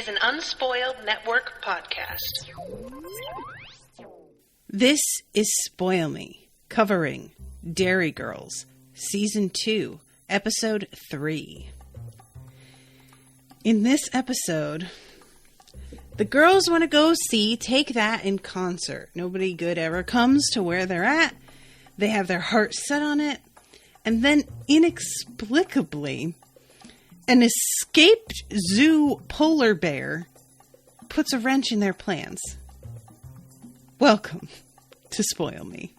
an Unspoiled Network podcast. This is Spoil Me, covering Derry Girls, Season 2, Episode 3. In this episode, the girls want to go see Take That in concert. Nobody good ever comes to where they're at. They have their hearts set on it. And then, inexplicably, an escaped zoo polar bear puts a wrench in their plans. Welcome to Spoil Me.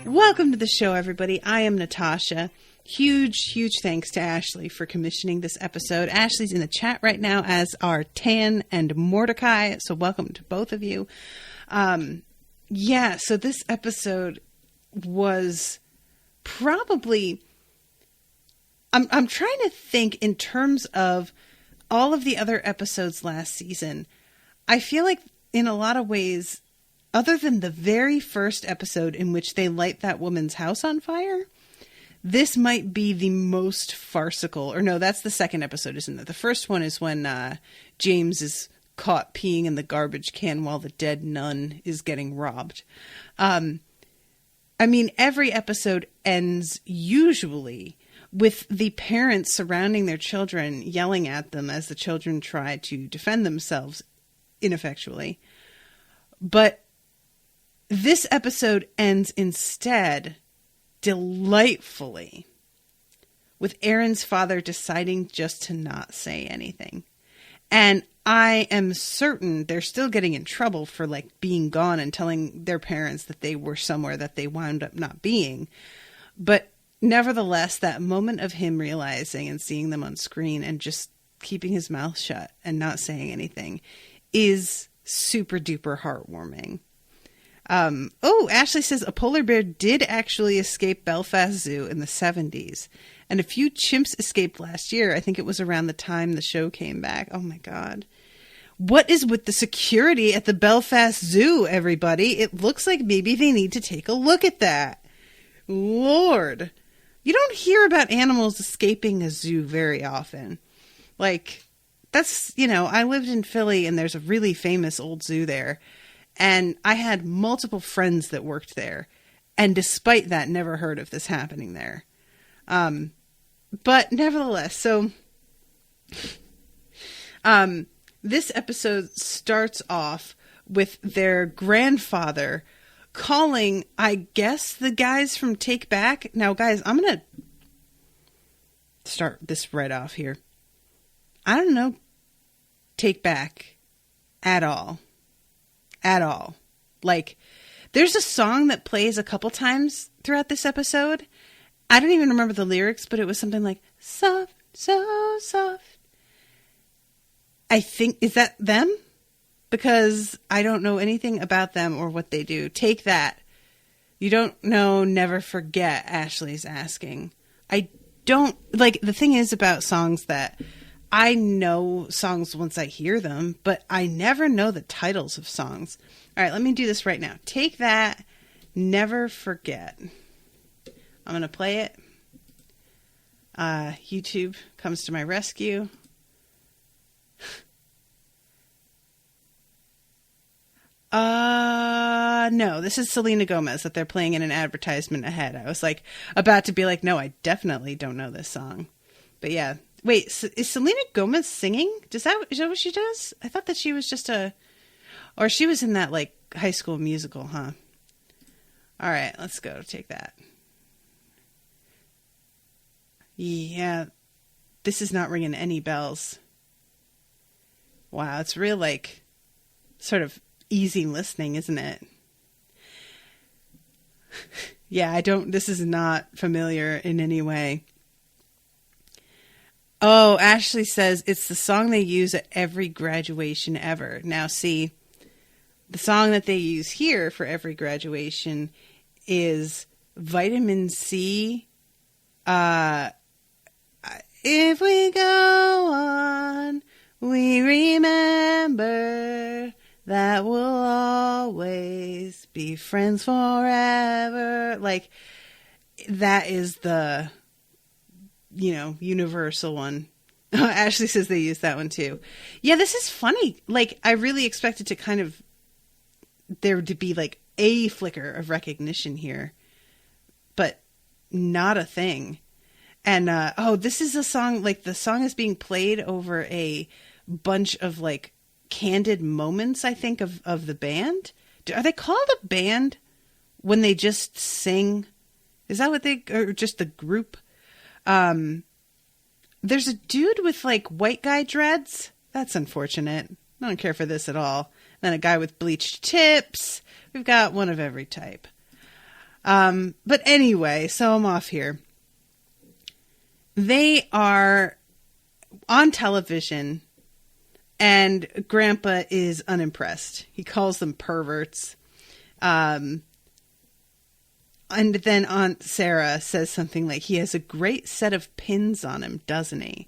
Welcome to the show, everybody. I am Natasha. Huge thanks to Ashleigh for commissioning this episode. Ashleigh's in the chat right now, as are Tan and Mordecai, so welcome to both of you. So this episode was probably... I'm trying to think in terms of all of the other episodes last season. I feel like in a lot of ways, other than the very first episode in which they light that woman's house on fire, this might be the most farcical. Or no, that's the second episode, isn't it? The first one is when James is caught peeing in the garbage can while the dead nun is getting robbed. Every episode ends usually with the parents surrounding their children, yelling at them as the children try to defend themselves ineffectually. But this episode ends instead delightfully with Aaron's father deciding just to not say anything. And I am certain they're still getting in trouble for being gone and telling their parents that they were somewhere that they wound up not being. But nevertheless, that moment of him realizing and seeing them on screen and just keeping his mouth shut and not saying anything is super duper heartwarming. Ashley says a polar bear did actually escape Belfast Zoo in the 70s. And a few chimps escaped last year. I think it was around the time the show came back. Oh my God. What is with the security at the Belfast Zoo, everybody? It looks like maybe they need to take a look at that. Lord. You don't hear about animals escaping a zoo very often. That's, I lived in Philly and there's a really famous old zoo there. And I had multiple friends that worked there. And despite that, never heard of this happening there. But nevertheless, so this episode starts off with their grandfather calling, I guess, the guys from Take Back. Now, guys, I'm going to start this right off here. I don't know Take Back at all. At all. There's a song that plays a couple times throughout this episode. I don't even remember the lyrics, but it was something like, soft, so soft. I think, is that them? Because I don't know anything about them or what they do. Take That. You don't know, never forget, Ashleigh's asking. I don't, the thing is about songs that I know songs once I hear them, but I never know the titles of songs. All right, let me do this right now. Take That, Never Forget. I'm going to play it. YouTube comes to my rescue. No, this is Selena Gomez that they're playing in an advertisement ahead. I was about to be no, I definitely don't know this song. But yeah. Wait, is Selena Gomez singing? Is that what she does? I thought that she was just or she was in that High School Musical, huh? All right, let's go. Take That. Yeah, this is not ringing any bells. Wow, it's real sort of easy listening, isn't it? Yeah, this is not familiar in any way. Oh, Ashley says it's the song they use at every graduation ever. Now, see, the song that they use here for every graduation is Vitamin C. If we go be friends forever. Like, that is the, universal one. Ashley says they use that one too. Yeah, this is funny. Like, I really expected to kind of, there to be like a flicker of recognition here, but not a thing. And, this is a song, like the song is being played over a bunch of like candid moments, I think, of the band. Are they called a band when they just sing? Is that what or just the group? There's a dude with like white guy dreads. That's unfortunate. I don't care for this at all. Then a guy with bleached tips. We've got one of every type. But anyway, so I'm off here. They are on television and Grandpa is unimpressed. He calls them perverts. And then Aunt Sarah says something like, he has a great set of pins on him, doesn't he?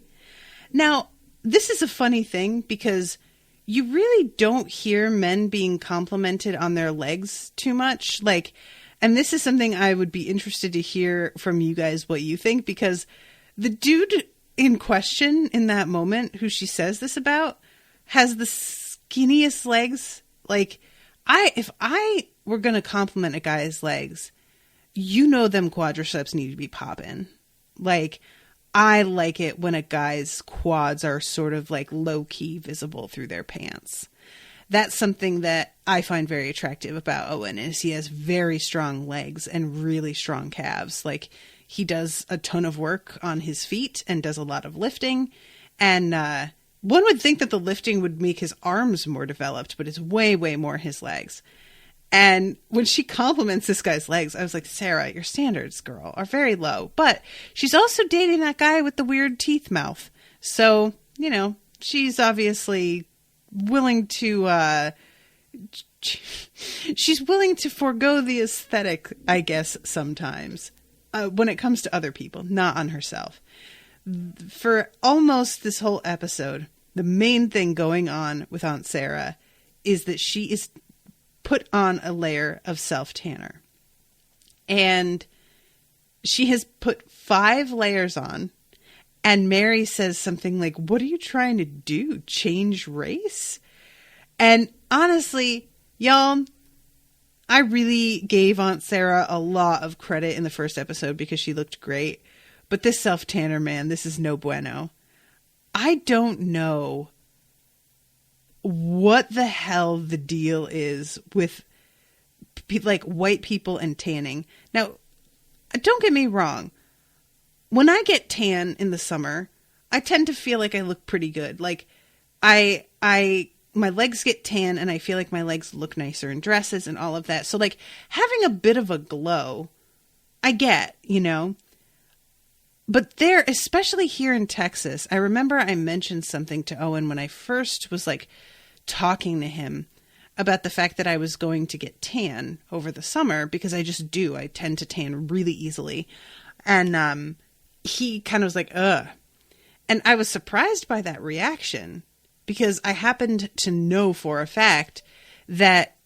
Now, this is a funny thing because you really don't hear men being complimented on their legs too much. Like, and this is something I would be interested to hear from you guys what you think, because the dude in question in that moment who she says this about has the skinniest legs. Like, if I were going to compliment a guy's legs, them quadriceps need to be popping. Like, I like it when a guy's quads are sort of like low-key visible through their pants. That's something that I find very attractive about Owen, is he has very strong legs and really strong calves. Like, he does a ton of work on his feet and does a lot of lifting. And one would think that the lifting would make his arms more developed, but it's way, way more his legs. And when she compliments this guy's legs, I was like, Sarah, your standards, girl, are very low. But she's also dating that guy with the weird teeth mouth. So, she's obviously willing to, she's willing to forego the aesthetic, I guess, sometimes, when it comes to other people, not on herself. For almost this whole episode, the main thing going on with Aunt Sarah is that she is put on a layer of self-tanner. And she has put 5 layers on. And Mary says something like, what are you trying to do? Change race? And honestly, y'all, I really gave Aunt Sarah a lot of credit in the first episode because she looked great. But this self-tanner, man, this is no bueno. I don't know what the hell the deal is with like white people and tanning. Now, don't get me wrong. When I get tan in the summer, I tend to feel like I look pretty good. Like my legs get tan and I feel like my legs look nicer in dresses and all of that. So like having a bit of a glow, I get, But there, especially here in Texas, I remember I mentioned something to Owen when I first was like talking to him about the fact that I was going to get tan over the summer, because I just do. I tend to tan really easily. And he kind of was like, ugh. And I was surprised by that reaction, because I happened to know for a fact that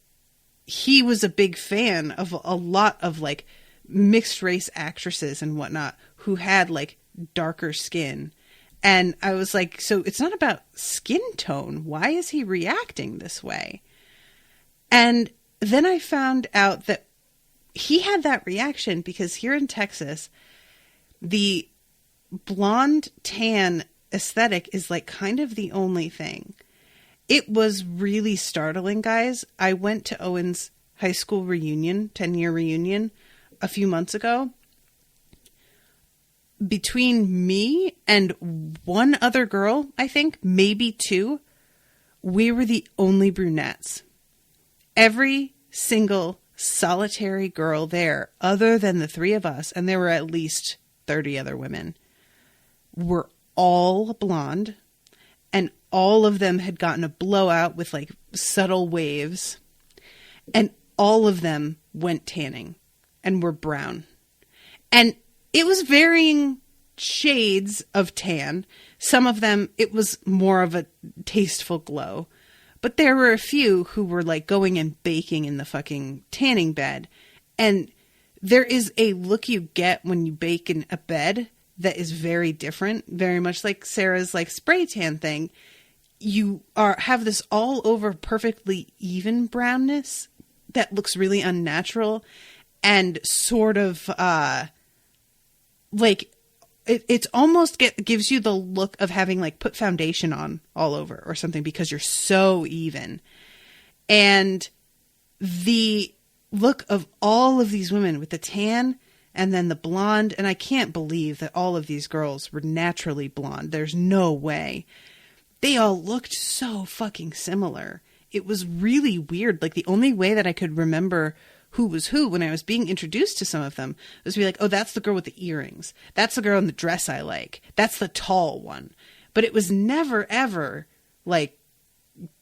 he was a big fan of a lot of like mixed race actresses and whatnot who had like darker skin. And I was like, so it's not about skin tone. Why is he reacting this way? And then I found out that he had that reaction because here in Texas, the blonde tan aesthetic is like kind of the only thing. It was really startling, guys. I went to Owen's high school reunion, 10-year reunion, a few months ago. Between me and one other girl, I think, maybe 2, we were the only brunettes. Every single solitary girl there, other than the 3 of us, and there were at least 30 other women, were all blonde, and all of them had gotten a blowout with like subtle waves, and all of them went tanning and were brown. And it was varying shades of tan. Some of them, it was more of a tasteful glow. But there were a few who were like going and baking in the fucking tanning bed. And there is a look you get when you bake in a bed that is very different, very much like Sarah's like spray tan thing. You have this all over perfectly even brownness that looks really unnatural and sort of like it's almost gives you the look of having like put foundation on all over or something because you're so even. And the look of all of these women with the tan and then the blonde, and I can't believe that all of these girls were naturally blonde. There's no way. They all looked so fucking similar. It was really weird. Like the only way that I could remember who was who when I was being introduced to some of them was to be like, oh, that's the girl with the earrings. That's the girl in the dress I like. That's the tall one. But it was never, ever like,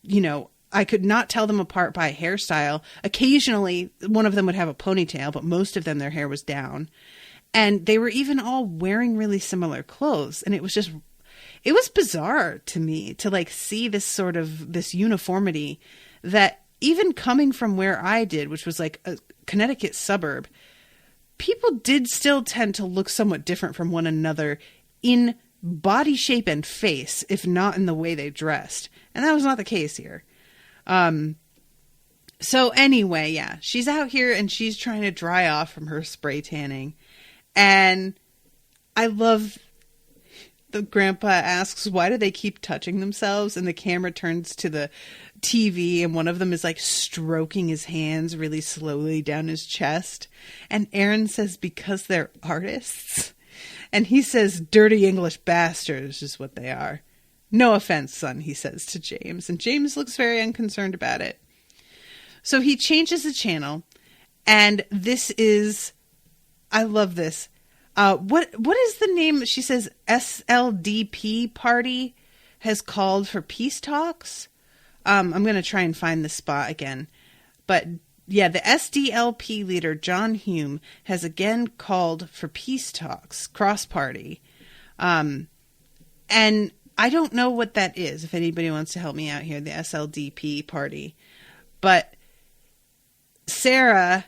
you know, I could not tell them apart by hairstyle. Occasionally, one of them would have a ponytail, but most of them, their hair was down. And they were even all wearing really similar clothes. And it was bizarre to me to like see this uniformity that even coming from where I did, which was like a Connecticut suburb, people did still tend to look somewhat different from one another in body shape and face, if not in the way they dressed. And that was not the case here. So anyway, yeah, she's out here and she's trying to dry off from her spray tanning. And I love the grandpa asks, why do they keep touching themselves? And the camera turns to the TV and one of them is like stroking his hands really slowly down his chest. And Aaron says, because they're artists. And he says, dirty English bastards is what they are. No offense, son, he says to James. And James looks very unconcerned about it. So he changes the channel. And this is, I love this. What is the name? She says SLDP party has called for peace talks. I'm going to try and find the spot again. But yeah, the SDLP leader, John Hume, has again called for peace talks, cross-party. And I don't know what that is, if anybody wants to help me out here, the SLDP party. But Sarah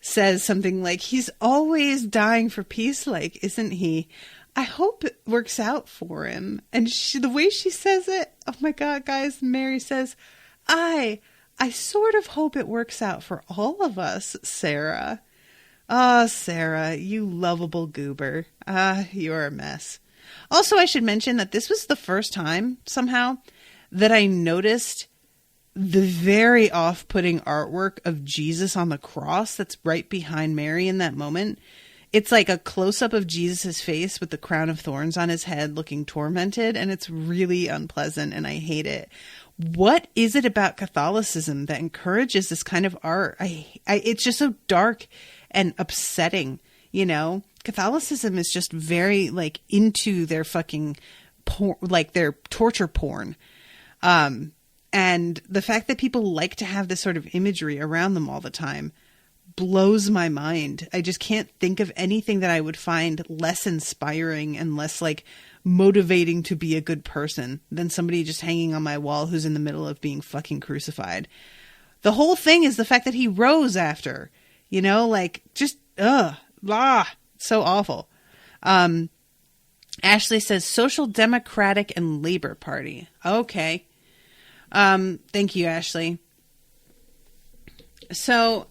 says something like, he's always dying for peace, like, isn't he? I hope it works out for him. And the way she says it, oh my God, guys, Mary says, I sort of hope it works out for all of us, Sarah. Oh, Sarah, you lovable goober. You're a mess. Also, I should mention that this was the first time, somehow, that I noticed the very off-putting artwork of Jesus on the cross that's right behind Mary in that moment. It's like a close-up of Jesus' face with the crown of thorns on his head looking tormented, and it's really unpleasant, and I hate it. What is it about Catholicism that encourages this kind of art? It's just so dark and upsetting, you know? Catholicism is just very, like, into their fucking porn, like, their torture porn. And the fact that people like to have this sort of imagery around them all the time blows my mind. I just can't think of anything that I would find less inspiring and less, like, motivating to be a good person than somebody just hanging on my wall who's in the middle of being fucking crucified. The whole thing is the fact that he rose after, you know, like, just, so awful. Ashleigh says Social Democratic and Labor Party. Okay. Thank you, Ashleigh. So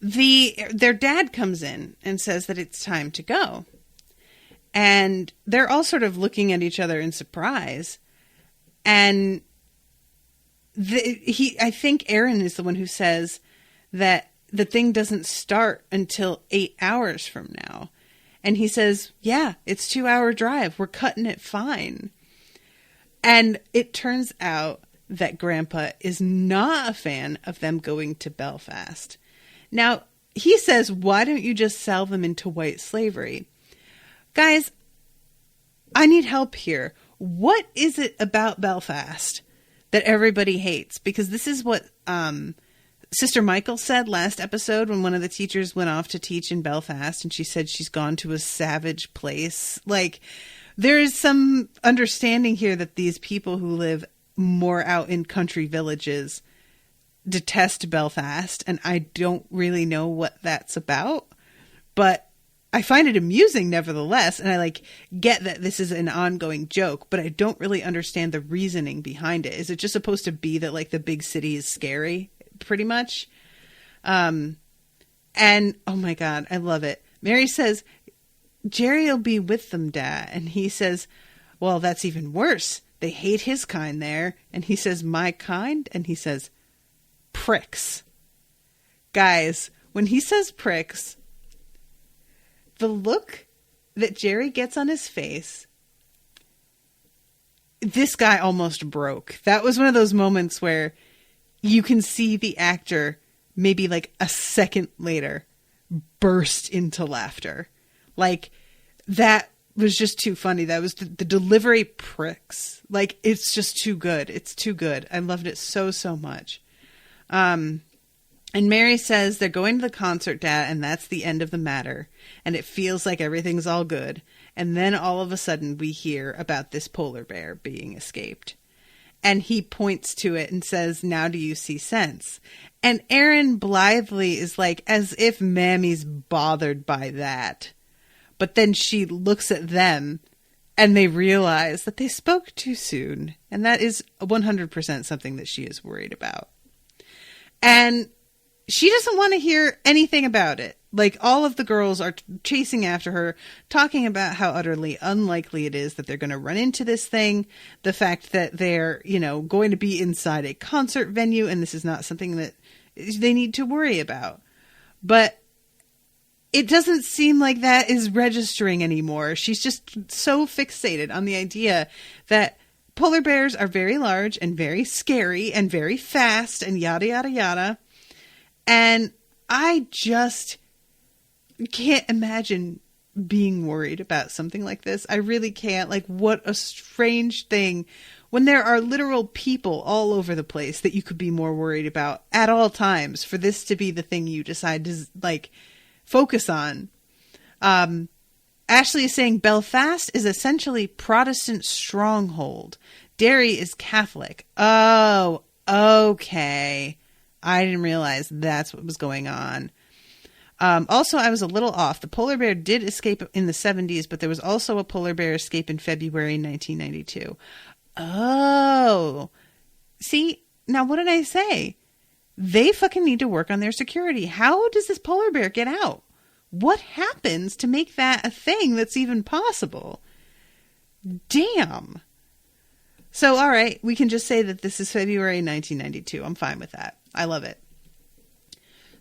their dad comes in and says that it's time to go. And they're all sort of looking at each other in surprise. And I think Aaron is the one who says that the thing doesn't start until 8 hours from now. And he says, yeah, it's 2-hour drive. We're cutting it fine. And it turns out that Grandpa is not a fan of them going to Belfast. Now, he says, why don't you just sell them into white slavery? Guys, I need help here. What is it about Belfast that everybody hates? Because this is what Sister Michael said last episode when one of the teachers went off to teach in Belfast, and she said she's gone to a savage place. Like, there is some understanding here that these people who live more out in country villages detest Belfast, and I don't really know what that's about, but I find it amusing nevertheless, and I like get that this is an ongoing joke, but I don't really understand the reasoning behind it. Is it just supposed to be that like the big city is scary, pretty much? And oh my God, I love it. Mary says, Gerry will be with them, Dad. And he says, well, that's even worse. They hate his kind there. And he says, my kind? And he says, pricks. Guys, when he says pricks, the look that Gerry gets on his face, this guy almost broke. That was one of those moments where you can see the actor maybe like a second later burst into laughter. Like, that was just too funny. That was the delivery, pricks. Like, it's just too good. It's too good. I loved it so, so much. And Mary says they're going to the concert, Dad, and that's the end of the matter. And it feels like everything's all good. And then all of a sudden we hear about this polar bear being escaped. And he points to it and says, now do you see sense? And Erin blithely is like, as if Mammy's bothered by that. But then she looks at them and they realize that they spoke too soon. And that is 100% something that she is worried about. And she doesn't want to hear anything about it. Like, all of the girls are chasing after her, talking about how utterly unlikely it is that they're going to run into this thing. The fact that they're, going to be inside a concert venue and this is not something that they need to worry about. But it doesn't seem like that is registering anymore. She's just so fixated on the idea that polar bears are very large and very scary and very fast and yada, yada, yada. And I just can't imagine being worried about something like this. I really can't. Like, what a strange thing when there are literal people all over the place that you could be more worried about at all times, for this to be the thing you decide to like focus on. Ashleigh is saying Belfast is essentially Protestant stronghold. Derry is Catholic. Oh, okay. I didn't realize that's what was going on. Also, I was a little off. The polar bear did escape in the 70s, but there was also a polar bear escape in February 1992. Oh. See, now what did I say? They fucking need to work on their security. How does this polar bear get out? What happens to make that a thing that's even possible? Damn. So, all right, we can just say that this is February 1992. I'm fine with that. I love it.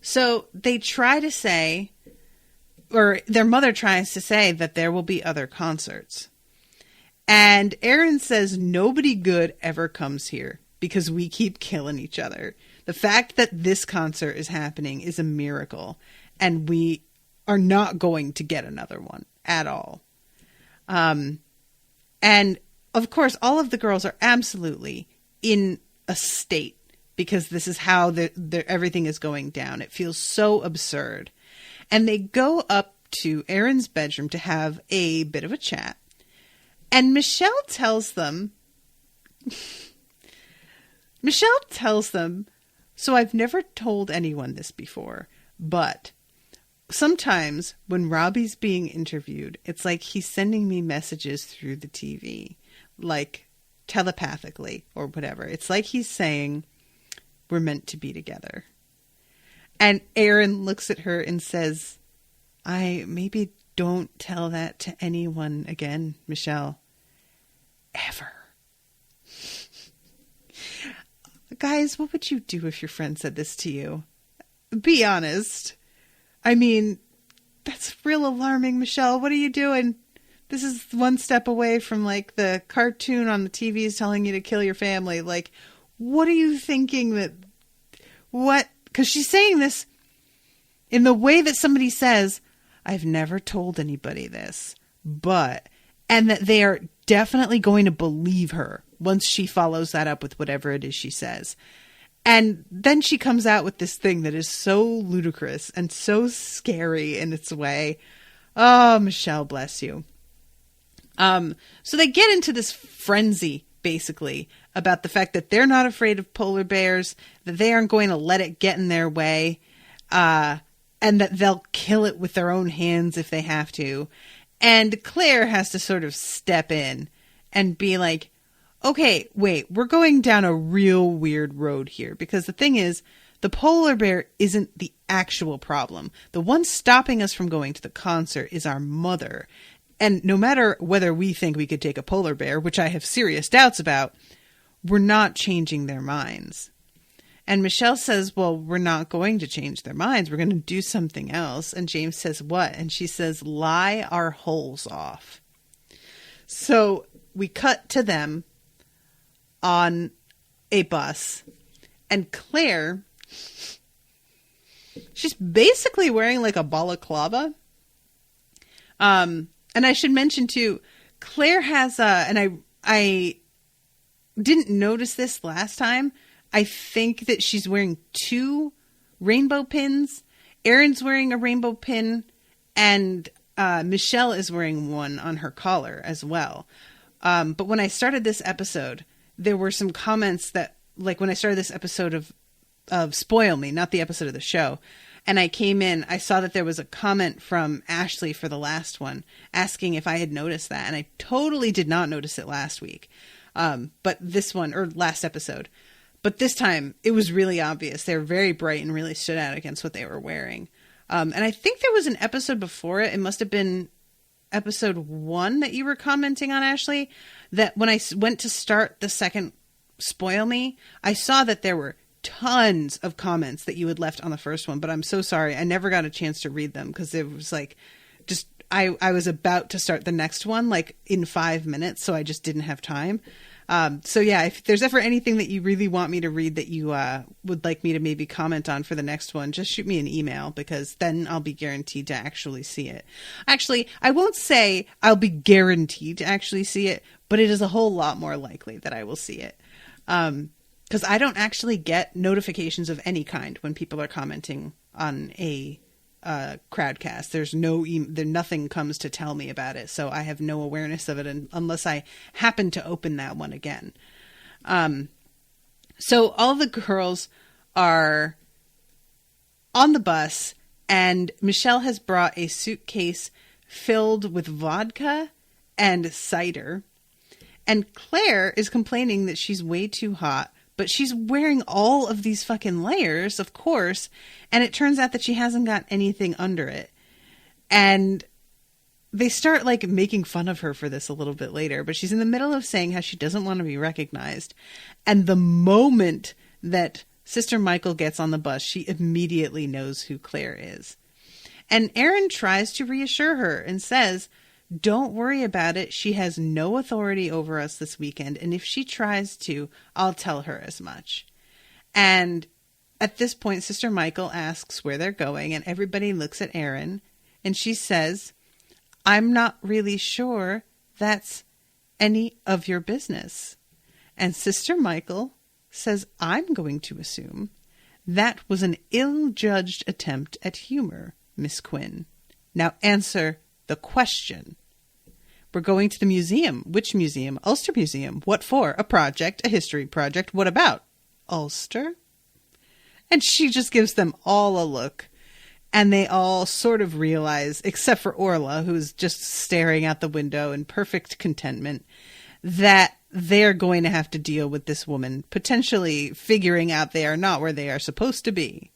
So they try to say, or their mother tries to say, that there will be other concerts. And Erin says nobody good ever comes here because we keep killing each other. The fact that this concert is happening is a miracle, and we are not going to get another one at all. And of course, all of the girls are absolutely in a state because this is how everything is going down. It feels so absurd. And they go up to Erin's bedroom to have a bit of a chat. And Michelle tells them, so I've never told anyone this before, but sometimes when Robbie's being interviewed, it's like he's sending me messages through the TV, like telepathically or whatever. It's like he's saying, we're meant to be together. And Erin looks at her and says, I maybe don't tell that to anyone again, Michelle. Ever. Guys, what would you do if your friend said this to you? Be honest. I mean, that's real alarming, Michelle. What are you doing? This is one step away from like the cartoon on the TV is telling you to kill your family. Like, what are you thinking what? Because she's saying this in the way that somebody says, I've never told anybody this, and that they are definitely going to believe her once she follows that up with whatever it is she says. And then she comes out with this thing that is so ludicrous and so scary in its way. Oh, Michelle, bless you. So they get into this frenzy basically, about the fact that they're not afraid of polar bears, that they aren't going to let it get in their way, and that they'll kill it with their own hands if they have to. And Claire has to sort of step in and be like, okay, wait, we're going down a real weird road here. Because the thing is, the polar bear isn't the actual problem. The one stopping us from going to the concert is our mother. And no matter whether we think we could take a polar bear, which I have serious doubts about, we're not changing their minds. And Michelle says, well, we're not going to change their minds. We're going to do something else. And James says, what? And she says, lie our holes off. So we cut to them on a bus. And Claire, she's basically wearing like a balaclava. And I should mention too, Claire has and I didn't notice this last time. I think that she's wearing 2 rainbow pins. Erin's wearing a rainbow pin, and Michelle is wearing one on her collar as well. But when I started this episode, there were some comments that, like when I started this episode of Spoil Me, not the episode of the show, and I came in, I saw that there was a comment from Ashleigh for the last one asking if I had noticed that, and I totally did not notice it last week. But this one, or last episode. But this time, it was really obvious. They were very bright and really stood out against what they were wearing. And I think there was an episode before it. It must have been episode 1 that you were commenting on, Ashleigh, that when I went to start the second Spoil Me, I saw that there were tons of comments that you had left on the first one. But I'm so sorry. I never got a chance to read them because it was like just I was about to start the next one like in 5 minutes. So I just didn't have time. So yeah, if there's ever anything that you really want me to read that you would like me to maybe comment on for the next one, just shoot me an email because then I'll be guaranteed to actually see it. Actually, I won't say I'll be guaranteed to actually see it, but it is a whole lot more likely that I will see it. Because I don't actually get notifications of any kind when people are commenting on a crowdcast. There's nothing comes to tell me about it, so I have no awareness of it unless I happen to open that one again. So all the girls are on the bus, and Michelle has brought a suitcase filled with vodka and cider, and Claire is complaining that she's way too hot. But she's wearing all of these fucking layers, of course, and it turns out that she hasn't got anything under it. And they start, like, making fun of her for this a little bit later, but she's in the middle of saying how she doesn't want to be recognized. And the moment that Sister Michael gets on the bus, she immediately knows who Claire is. And Erin tries to reassure her and says, don't worry about it. She has no authority over us this weekend. And if she tries to, I'll tell her as much. And at this point, Sister Michael asks where they're going. And everybody looks at Erin. And she says, I'm not really sure that's any of your business. And Sister Michael says, I'm going to assume that was an ill-judged attempt at humor, Miss Quinn. Now answer the question. We're going to the museum. Which museum? Ulster Museum. What for? A project, a history project. What about? Ulster? And she just gives them all a look. And they all sort of realize, except for Orla, who's just staring out the window in perfect contentment, that they're going to have to deal with this woman potentially figuring out they are not where they are supposed to be.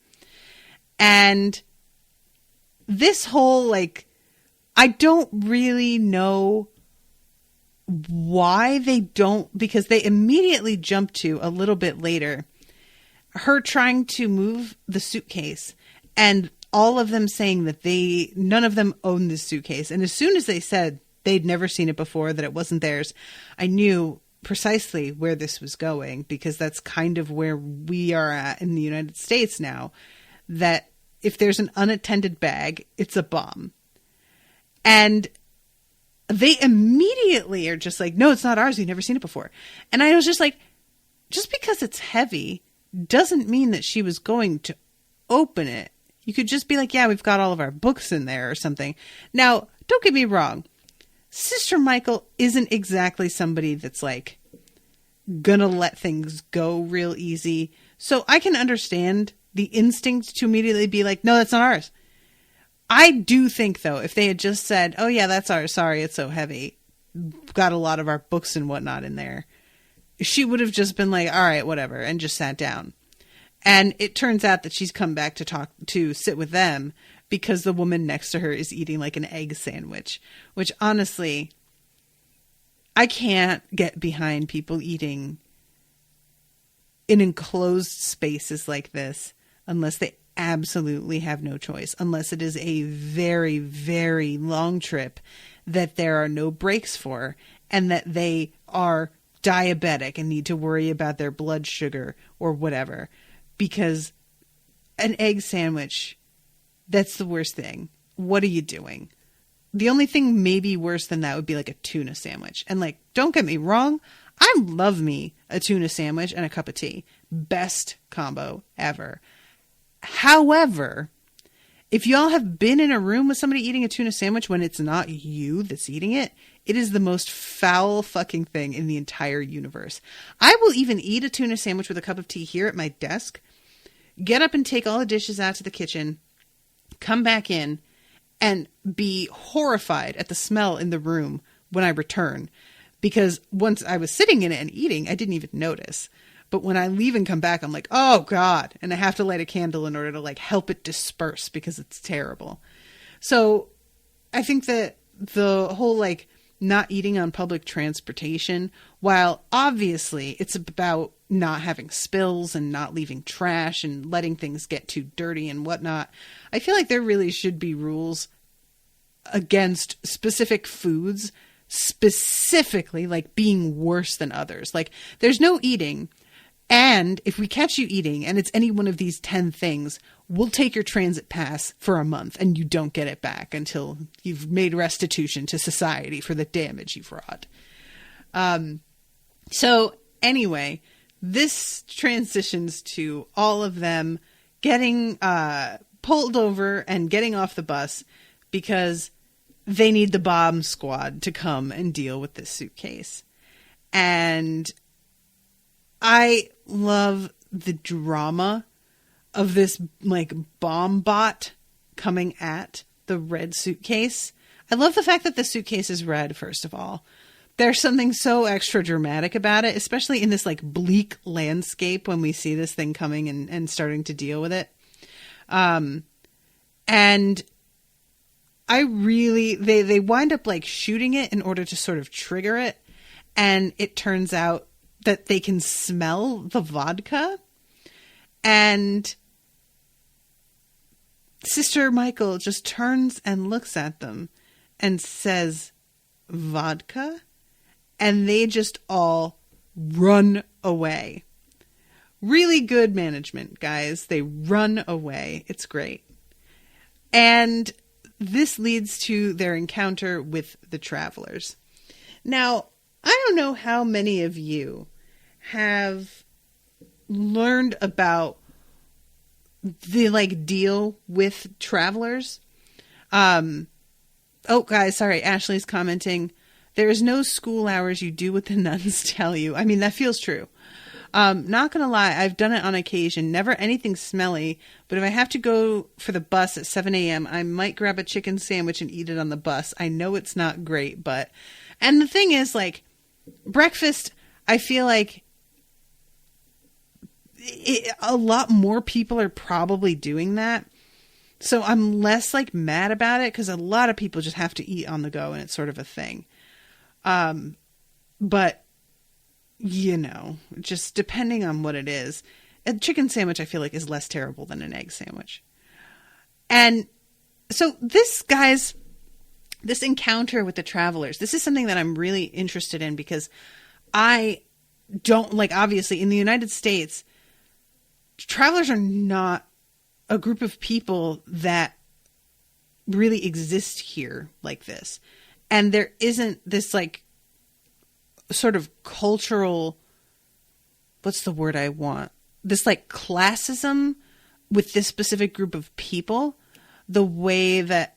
And this whole, like, I don't really know why they don't, because they immediately jump to a little bit later, her trying to move the suitcase and all of them saying that none of them own this suitcase. And as soon as they said they'd never seen it before, that it wasn't theirs, I knew precisely where this was going, because that's kind of where we are at in the United States now, that if there's an unattended bag, it's a bomb. And they immediately are just like, no, it's not ours. We've never seen it before. And I was just like, just because it's heavy doesn't mean that she was going to open it. You could just be like, yeah, we've got all of our books in there or something. Now, don't get me wrong. Sister Michael isn't exactly somebody that's like gonna let things go real easy. So I can understand the instinct to immediately be like, no, that's not ours. I do think, though, if they had just said, oh, yeah, that's ours. Sorry, it's so heavy. Got a lot of our books and whatnot in there. She would have just been like, all right, whatever, and just sat down. And it turns out that she's come back to sit with them because the woman next to her is eating like an egg sandwich, which honestly, I can't get behind people eating in enclosed spaces like this unless they absolutely have no choice, unless it is a very, very long trip that there are no breaks for and that they are diabetic and need to worry about their blood sugar or whatever. Because an egg sandwich, that's the worst thing. What are you doing? The only thing maybe worse than that would be like a tuna sandwich. And like, don't get me wrong, I love me a tuna sandwich and a cup of tea. Best combo ever. However, if y'all have been in a room with somebody eating a tuna sandwich when it's not you that's eating it, it is the most foul fucking thing in the entire universe. I will even eat a tuna sandwich with a cup of tea here at my desk, get up and take all the dishes out to the kitchen, come back in, and be horrified at the smell in the room when I return. Because once I was sitting in it and eating, I didn't even notice. But when I leave and come back, I'm like, oh God. And I have to light a candle in order to like help it disperse because it's terrible. So I think that the whole like not eating on public transportation, while obviously it's about not having spills and not leaving trash and letting things get too dirty and whatnot, I feel like there really should be rules against specific foods, specifically like being worse than others. Like there's no eating. And if we catch you eating and it's any one of these 10 things, we'll take your transit pass for a month and you don't get it back until you've made restitution to society for the damage you've wrought. So anyway, this transitions to all of them getting pulled over and getting off the bus because they need the bomb squad to come and deal with this suitcase. And I love the drama of this like bomb bot coming at the red suitcase. I love the fact that the suitcase is red, first of all. There's something so extra dramatic about it, especially in this like bleak landscape when we see this thing coming and starting to deal with it. And I really, they wind up like shooting it in order to sort of trigger it. And it turns out that they can smell the vodka. And Sister Michael just turns and looks at them and says, vodka? And they just all run away. Really good management, guys. They run away. It's great. And this leads to their encounter with the travelers. Now, I don't know how many of you have learned about the like deal with travelers. Oh, guys, sorry. Ashleigh's commenting. There is no school hours. You do what the nuns tell you. I mean, that feels true. Not gonna lie, I've done it on occasion. Never anything smelly, but if I have to go for the bus at 7 a.m., I might grab a chicken sandwich and eat it on the bus. I know it's not great, but... And the thing is, like, breakfast, I feel like a lot more people are probably doing that. So I'm less, like, mad about it, because a lot of people just have to eat on the go, and it's sort of a thing. But... you know, just depending on what it is. A chicken sandwich, I feel like, is less terrible than an egg sandwich. And so this, guys, this encounter with the travelers, this is something that I'm really interested in because I don't, like, obviously, in the United States, travelers are not a group of people that really exist here like this. And there isn't this, like, sort of cultural, what's the word I want? This like classism with this specific group of people, the way that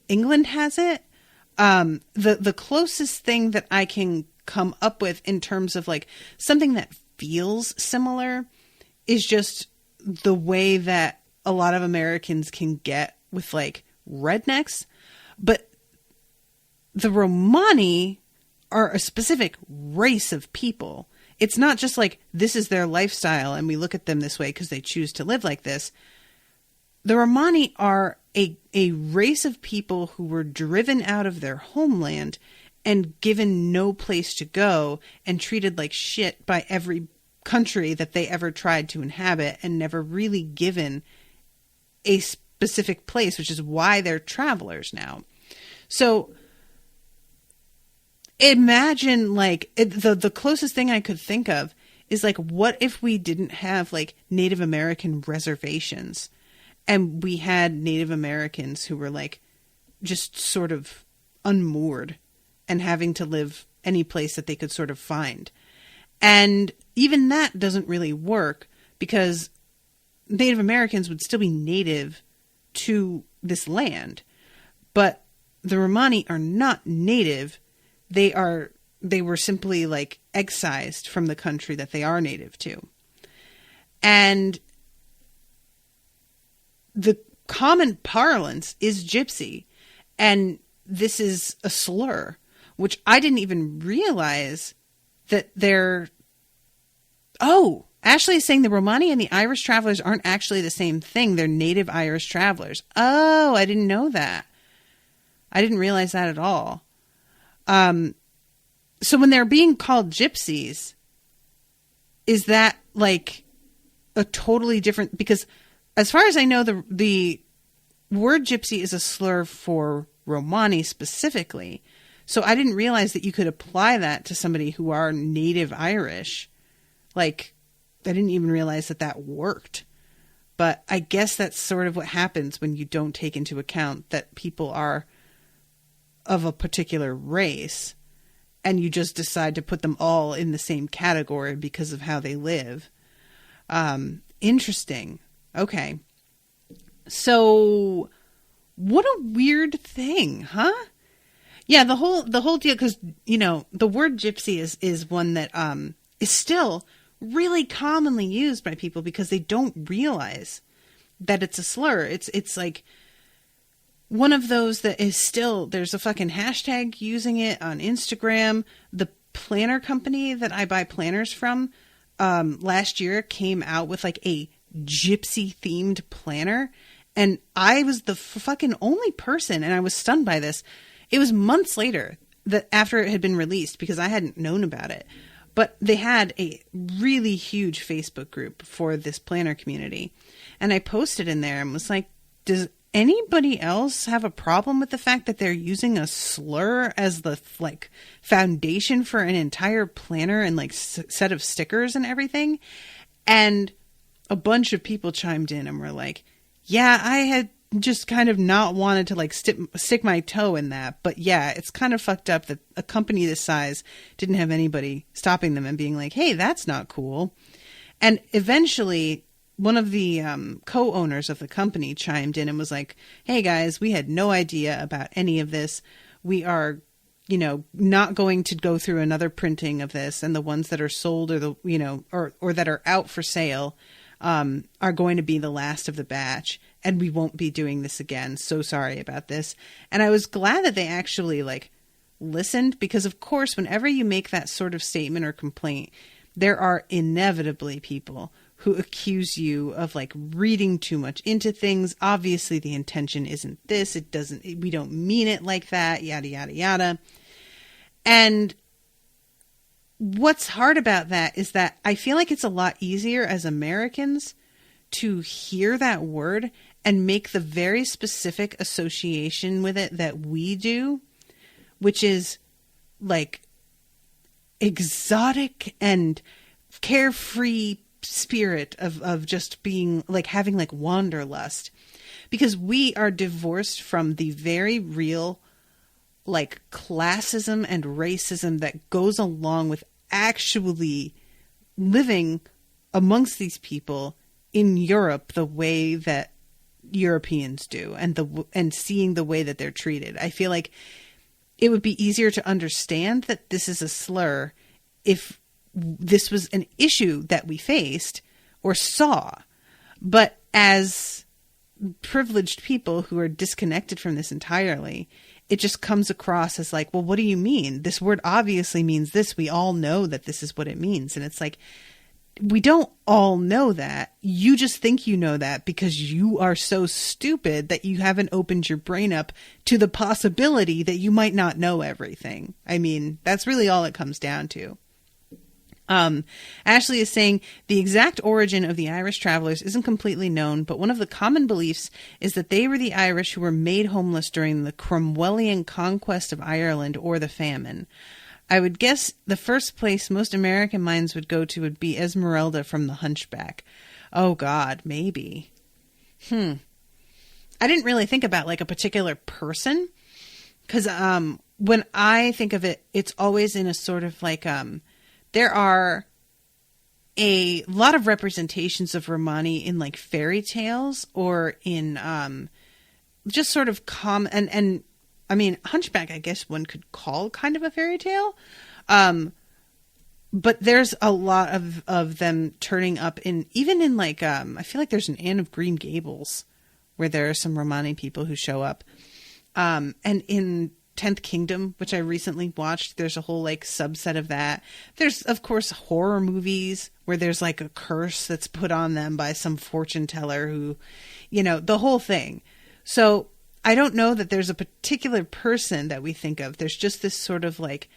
England has it. The closest thing that I can come up with in terms of like something that feels similar is just the way that a lot of Americans can get with like rednecks. But the Romani are a specific race of people. It's not just like this is their lifestyle and we look at them this way because they choose to live like this. The Romani are a race of people who were driven out of their homeland and given no place to go and treated like shit by every country that they ever tried to inhabit and never really given a specific place, which is why they're travelers now. So imagine like the closest thing I could think of is like, what if we didn't have like Native American reservations and we had Native Americans who were like just sort of unmoored and having to live any place that they could sort of find. And even that doesn't really work because Native Americans would still be native to this land. But the Romani are not native. They were simply like excised from the country that they are native to. And the common parlance is gypsy. And this is a slur, which I didn't even realize that they're... Oh, Ashleigh is saying the Romani and the Irish travelers aren't actually the same thing. They're native Irish travelers. Oh, I didn't know that. I didn't realize that at all. So when they're being called gypsies, is that like a totally different... Because as far as I know, the word gypsy is a slur for Romani specifically. So I didn't realize that you could apply that to somebody who are native Irish. Like, I didn't even realize that worked. But I guess that's sort of what happens when you don't take into account that people are of a particular race and you just decide to put them all in the same category because of how they live. Interesting. Okay. So what a weird thing, huh? Yeah, the whole deal, because, you know, the word gypsy is one that is still really commonly used by people because they don't realize that it's a slur. It's like one of those that is still, there's a fucking hashtag using it on Instagram. The planner company that I buy planners from last year came out with like a gypsy themed planner. And I was the fucking only person, and I was stunned by this. It was months later that after it had been released because I hadn't known about it. But they had a really huge Facebook group for this planner community. And I posted in there and was like, does anybody else have a problem with the fact that they're using a slur as the like foundation for an entire planner and like set of stickers and everything? And a bunch of people chimed in and were like, yeah, I had just kind of not wanted to like stick my toe in that. But yeah, it's kind of fucked up that a company this size didn't have anybody stopping them and being like, hey, that's not cool. And eventually one of the co-owners of the company chimed in and was like, hey guys, we had no idea about any of this. We are, you know, not going to go through another printing of this. And the ones that are sold or the, you know, or that are out for sale are going to be the last of the batch, and we won't be doing this again. So sorry about this. And I was glad that they actually like listened, because of course, whenever you make that sort of statement or complaint, there are inevitably people who accuse you of like reading too much into things. Obviously the intention isn't this. We don't mean it like that, yada, yada, yada. And what's hard about that is that I feel like it's a lot easier as Americans to hear that word and make the very specific association with it that we do, which is like exotic and carefree spirit of just being like having like wanderlust, because we are divorced from the very real like classism and racism that goes along with actually living amongst these people in Europe the way that Europeans do, and seeing the way that they're treated. I feel like it would be easier to understand that this is a slur if this was an issue that we faced or saw. But as privileged people who are disconnected from this entirely, it just comes across as like, well, what do you mean? This word obviously means this. We all know that this is what it means. And it's like, we don't all know that. You just think you know that because you are so stupid that you haven't opened your brain up to the possibility that you might not know everything. I mean, that's really all it comes down to. Ashleigh is saying the exact origin of the Irish travelers isn't completely known, but one of the common beliefs is that they were the Irish who were made homeless during the Cromwellian conquest of Ireland or the famine. I would guess the first place most American minds would go to would be Esmeralda from The Hunchback. Oh God, maybe. I didn't really think about like a particular person, because when I think of it, it's always in a sort of like there are a lot of representations of Romani in like fairy tales or in just sort of and I mean, Hunchback, I guess one could call kind of a fairy tale. But there's a lot of them turning up even in like, I feel like there's an Anne of Green Gables where there are some Romani people who show up. And in 10th Kingdom, which I recently watched, there's a whole like subset of that. There's of course horror movies where there's like a curse that's put on them by some fortune teller who, the whole thing. So I don't know that there's a particular person that we think of. There's just this sort of like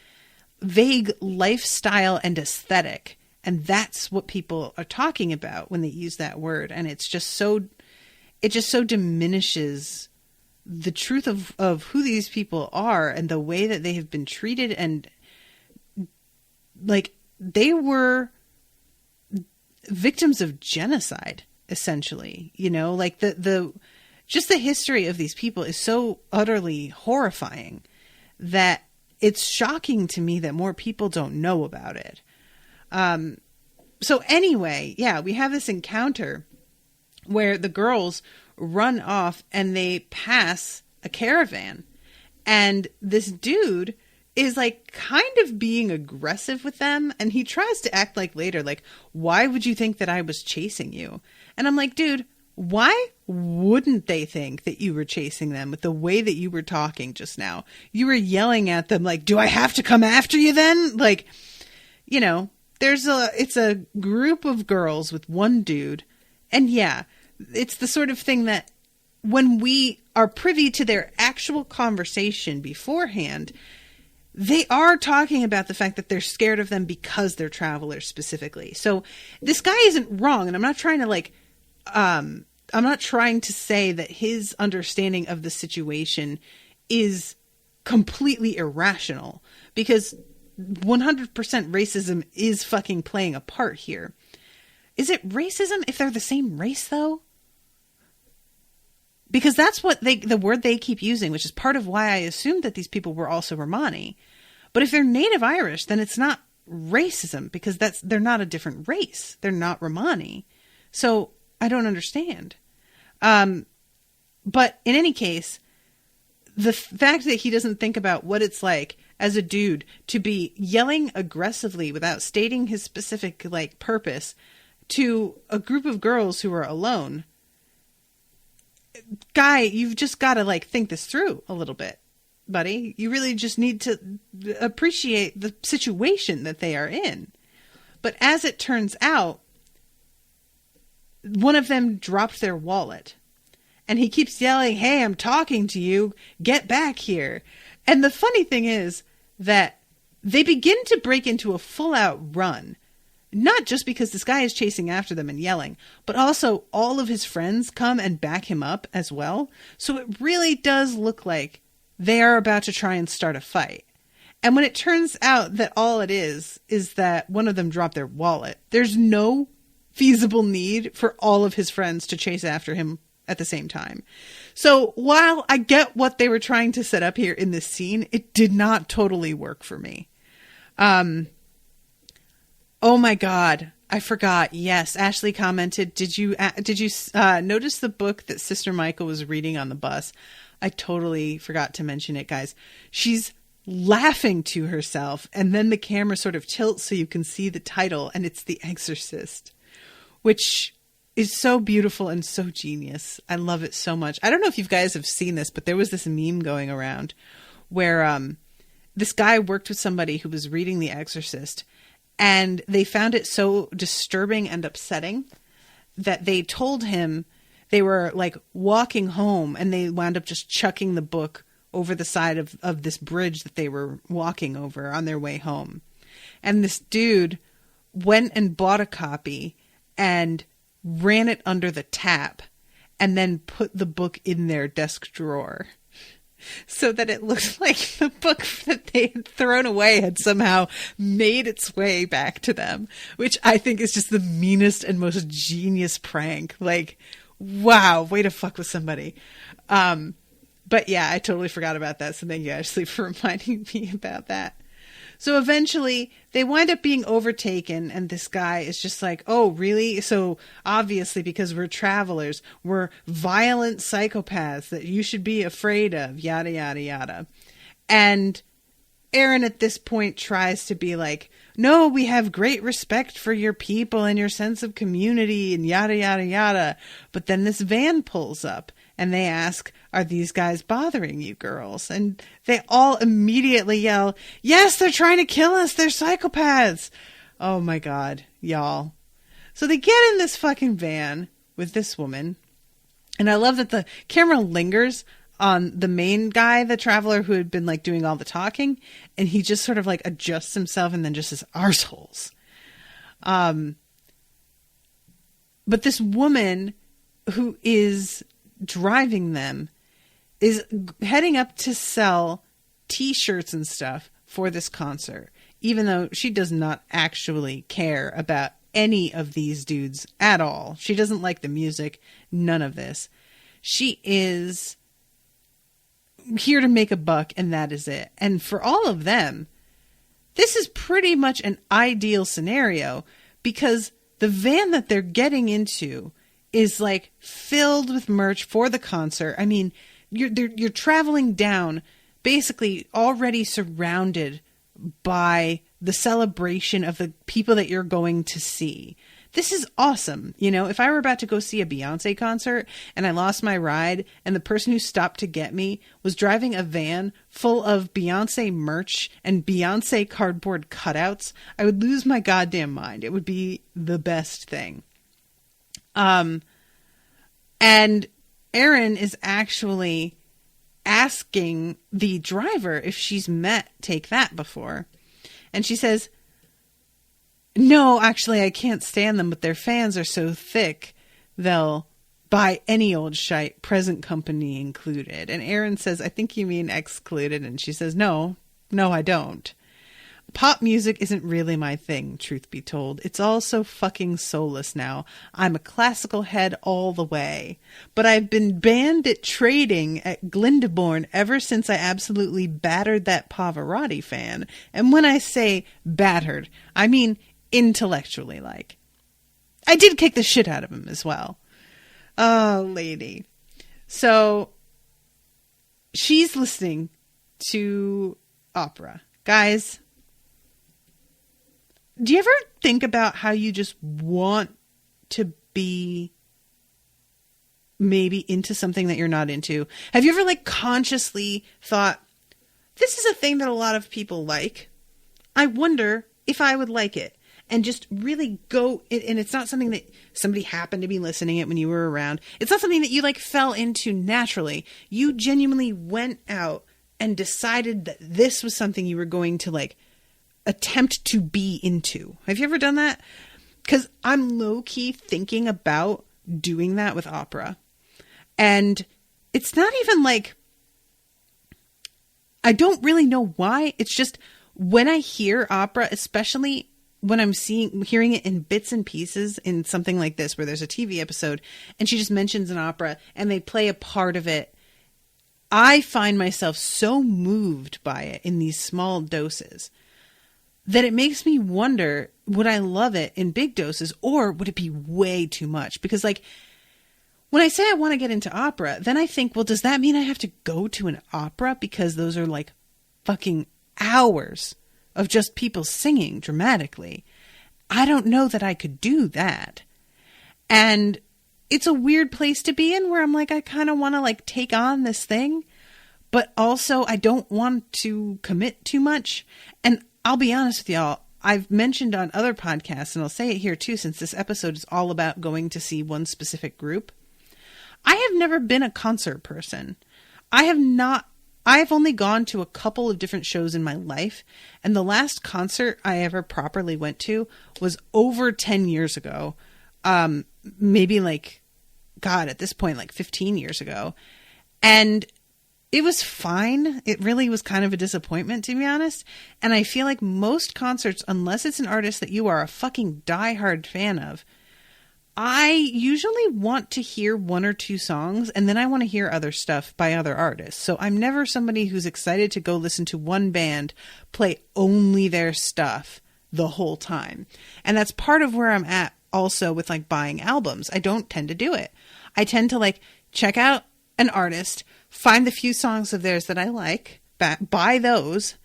vague lifestyle and aesthetic. And that's what people are talking about when they use that word. And it just so diminishes the truth of who these people are and the way that they have been treated. And like they were victims of genocide, essentially, like just the history of these people is so utterly horrifying that it's shocking to me that more people don't know about it. So anyway, yeah, we have this encounter where the girls run off and they pass a caravan, and this dude is like kind of being aggressive with them, and he tries to act like later, like, why would you think that I was chasing you? And I'm like, dude, why wouldn't they think that you were chasing them with the way that you were talking just now? You were yelling at them like, do I have to come after you then? Like, it's a group of girls with one dude. And yeah, it's the sort of thing that when we are privy to their actual conversation beforehand, they are talking about the fact that they're scared of them because they're travelers specifically. So this guy isn't wrong. And I'm not trying to like, I'm not trying to say that his understanding of the situation is completely irrational, because 100% racism is fucking playing a part here. Is it racism if they're the same race though? Because that's what the word they keep using, which is part of why I assumed that these people were also Romani. But if they're native Irish, then it's not racism, because they're not a different race. They're not Romani. So I don't understand. But in any case, the fact that he doesn't think about what it's like as a dude to be yelling aggressively without stating his specific like purpose to a group of girls who are alone. Guy, you've just got to like think this through a little bit, buddy. You really just need to appreciate the situation that they are in. But as it turns out, one of them dropped their wallet, and he keeps yelling, hey, I'm talking to you. Get back here. And the funny thing is that they begin to break into a full out run. Not just because this guy is chasing after them and yelling, but also all of his friends come and back him up as well. So it really does look like they are about to try and start a fight. And when it turns out that all it is that one of them dropped their wallet, there's no feasible need for all of his friends to chase after him at the same time. So while I get what they were trying to set up here in this scene, it did not totally work for me. Oh my God, I forgot. Yes, Ashleigh commented, did you notice the book that Sister Michael was reading on the bus? I totally forgot to mention it, guys. She's laughing to herself. And then the camera sort of tilts so you can see the title, and it's The Exorcist, which is so beautiful and so genius. I love it so much. I don't know if you guys have seen this, but there was this meme going around where this guy worked with somebody who was reading The Exorcist, and they found it so disturbing and upsetting that they told him they were like walking home, and they wound up just chucking the book over the side of this bridge that they were walking over on their way home. And this dude went and bought a copy and ran it under the tap and then put the book in their desk drawer so that it looked like the book that they had thrown away had somehow made its way back to them, which I think is just the meanest and most genius prank. Like, wow, way to fuck with somebody. But yeah, I totally forgot about that. So thank you, Ashleigh, for reminding me about that. So eventually they wind up being overtaken, and this guy is just like, oh, really? So obviously, because we're travelers, we're violent psychopaths that you should be afraid of, yada, yada, yada. And Aaron at this point tries to be like, no, we have great respect for your people and your sense of community and yada, yada, yada. But then this van pulls up and they ask, are these guys bothering you girls? And they all immediately yell, yes, they're trying to kill us. They're psychopaths. Oh my God, y'all. So they get in this fucking van with this woman. And I love that the camera lingers on the main guy, the traveler who had been like doing all the talking. And he just sort of like adjusts himself and then just says arseholes. But this woman who is driving them is heading up to sell t-shirts and stuff for this concert, even though she does not actually care about any of these dudes at all. She doesn't like the music, none of this. She is here to make a buck, and that is it. And for all of them, this is pretty much an ideal scenario, because the van that they're getting into is like filled with merch for the concert. I mean, you're traveling down basically already surrounded by the celebration of the people that you're going to see. This is awesome. You know, if I were about to go see a Beyonce concert and I lost my ride and the person who stopped to get me was driving a van full of Beyonce merch and Beyonce cardboard cutouts, I would lose my goddamn mind. It would be the best thing. And Erin is actually asking the driver if she's met Take That before. And she says, no, actually, I can't stand them, but their fans are so thick, they'll buy any old shite, present company included. And Erin says, I think you mean excluded. And she says, no, I don't. Pop music isn't really my thing, truth be told. It's all so fucking soulless now. I'm a classical head all the way. But I've been banned at trading at Glyndebourne ever since I absolutely battered that Pavarotti fan. And when I say battered, I mean intellectually, like. I did kick the shit out of him as well. Oh, lady. So, she's listening to opera. Guys, do you ever think about how you just want to be maybe into something that you're not into? Have you ever like consciously thought, this is a thing that a lot of people like. I wonder if I would like it. And just really go, and it's not something that somebody happened to be listening it when you were around. It's not something that you like fell into naturally. You genuinely went out and decided that this was something you were going to like attempt to be into. Have you ever done that? Because I'm low-key thinking about doing that with opera. And it's not even like, I don't really know why. It's just when I hear opera, especially when I'm hearing it in bits and pieces in something like this, where there's a TV episode and she just mentions an opera and they play a part of it, I find myself so moved by it in these small doses that it makes me wonder, would I love it in big doses or would it be way too much? Because like, when I say I want to get into opera, then I think, well, does that mean I have to go to an opera? Because those are like fucking hours of just people singing dramatically. I don't know that I could do that. And it's a weird place to be in where I'm like, I kind of want to like take on this thing, but also I don't want to commit too much. And I'll be honest with y'all, I've mentioned on other podcasts, and I'll say it here too, since this episode is all about going to see one specific group. I have never been a concert person. I've only gone to a couple of different shows in my life, and the last concert I ever properly went to was over 10 years ago. Maybe like, God, at this point, like 15 years ago. And it was fine. It really was kind of a disappointment, to be honest. And I feel like most concerts, unless it's an artist that you are a fucking diehard fan of, I usually want to hear one or two songs, and then I want to hear other stuff by other artists. So I'm never somebody who's excited to go listen to one band play only their stuff the whole time. And that's part of where I'm at also with like buying albums. I don't tend to do it. I tend to like check out an artist, find the few songs of theirs that I like, buy those,